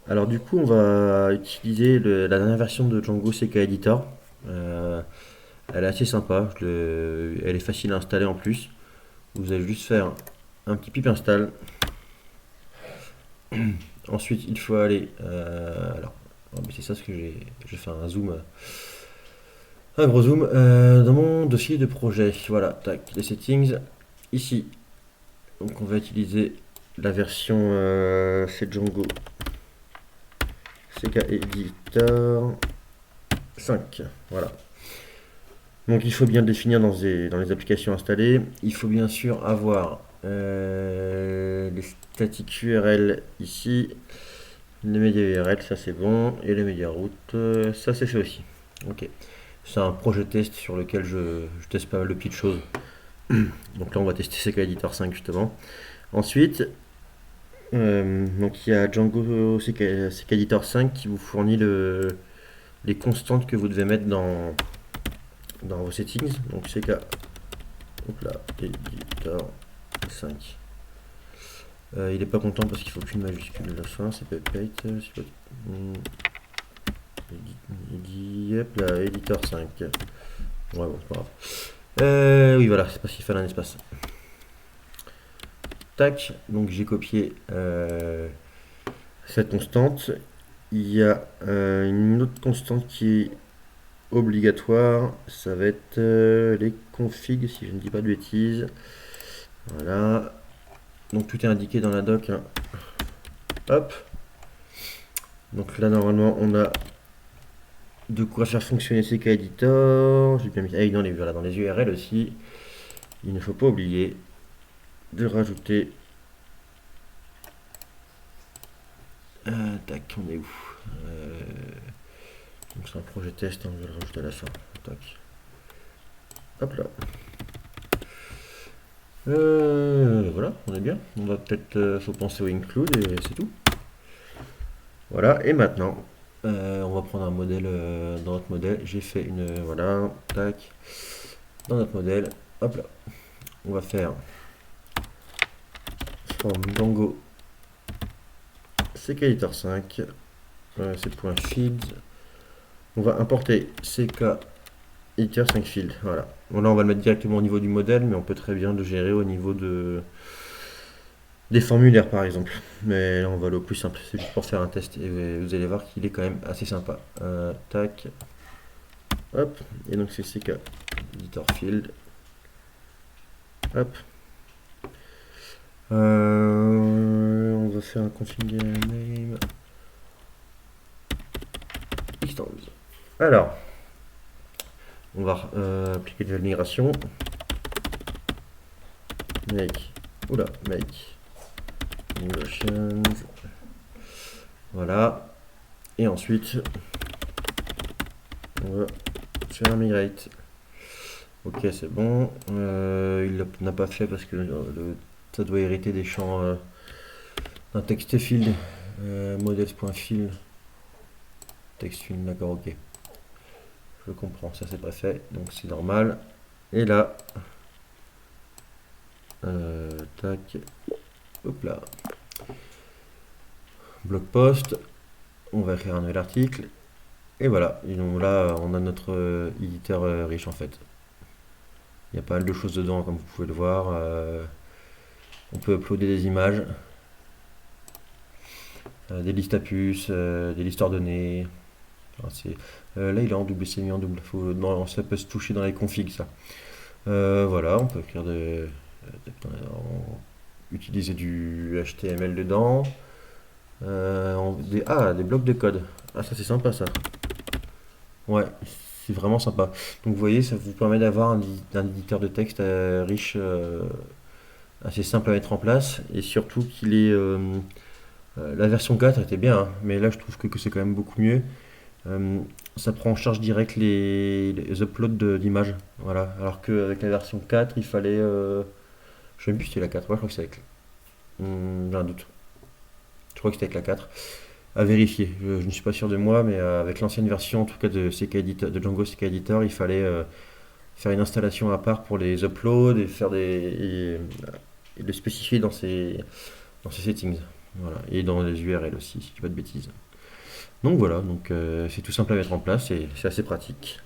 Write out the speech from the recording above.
Alors du coup, on va utiliser la dernière version de Django CK Editor. Euh, Elle est assez sympa, elle est facile à installer en plus. Vous allez juste faire un petit pip install. Ensuite, il faut aller. Alors, oh, mais c'est ça ce que j'ai fait un zoom, un gros zoom dans mon dossier de projet. Voilà, tac, les settings ici. Donc, on va utiliser la version c'est Django CK Editor 5. Voilà. Donc il faut bien le définir dans les applications installées. Il faut bien sûr avoir les statiques URL ici, les médias URL, ça c'est bon, et les médias routes, ça c'est fait aussi. Ok. C'est un projet test sur lequel je teste pas mal de petites choses. Donc là on va tester CK Editor 5 justement. Ensuite, donc il y a Django CK Editor 5 qui vous fournit les constantes que vous devez mettre dans vos settings. Donc CK hop là, Editor 5. Il est pas content parce qu'il faut qu'une majuscule à la fin, c'est Pepate. Il dit hop là, Editor 5. Ouais, bon, c'est pas grave. Oui, voilà, c'est parce qu'il fallait un espace. Tac, donc j'ai copié cette constante. Il y a une autre constante qui est obligatoire, ça va être les configs, si je ne dis pas de bêtises. Voilà, donc tout est indiqué dans la doc, hein. Hop. Donc là, normalement, on a de quoi faire fonctionner CK Editor. J'ai bien mis. Ah, oui, voilà, dans les URL aussi. Il ne faut pas oublier de rajouter. Tac, on est où? Euh, donc c'est un projet test, hein, je vais le rajouter à la fin. Tac. Hop là. Voilà, on est bien. On va peut-être faut penser au include et c'est tout. Voilà, et maintenant, on va prendre un modèle dans notre modèle. J'ai fait une. Voilà, tac. Dans notre modèle, hop là. On va faire from Django CK Editor 5. C'est point field. On va importer CK Editor 5 field. Voilà. Bon, là, on va le mettre directement au niveau du modèle, mais on peut très bien le gérer au niveau des formulaires, par exemple. Mais là, on va aller au plus simple. C'est juste pour faire un test. Et vous allez voir qu'il est quand même assez sympa. Tac. Hop. Et donc, c'est CK Editor field. Hop. On va faire un config name. Extends. Alors, on va appliquer de la migration. Make. Oula, make. Migrations. Voilà. Et ensuite, on va faire un migrate. Ok, c'est bon. Il n'a pas fait parce que ça doit hériter des champs d'un text field. Models.field. Text field, d'accord, ok. Je comprends, ça c'est pas fait, donc c'est normal. Et là, tac, hop là. Blog post, on va écrire un nouvel article. Et voilà, et donc là, on a notre éditeur riche en fait. Il y a pas mal de choses dedans, comme vous pouvez le voir. On peut uploader des images, des listes à puces, des listes ordonnées. Enfin, là, il est en double, c'est mis en double. Ça peut se toucher dans les configs, ça. Voilà, on peut écrire utiliser du HTML dedans. Des blocs de code. Ah, ça c'est sympa ça. Ouais, c'est vraiment sympa. Donc vous voyez, ça vous permet d'avoir un éditeur de texte riche, assez simple à mettre en place. Et surtout qu'il est. La version 4 était bien, hein, mais là je trouve que c'est quand même beaucoup mieux. Euh, Ça prend en charge direct les uploads d'images. Voilà. Alors qu'avec la version 4, il fallait. Je sais même plus si c'était la 4. Ouais, je crois que c'est avec. J'ai un doute. Je crois que c'était avec la 4. À vérifier. Je ne suis pas sûr de moi, mais avec l'ancienne version, en tout cas de Django CK Editor, il fallait faire une installation à part pour les uploads et faire et le spécifier dans ses settings. Voilà. Et dans les URL aussi, si je dis pas de bêtises. Donc voilà, donc c'est tout simple à mettre en place et c'est assez pratique.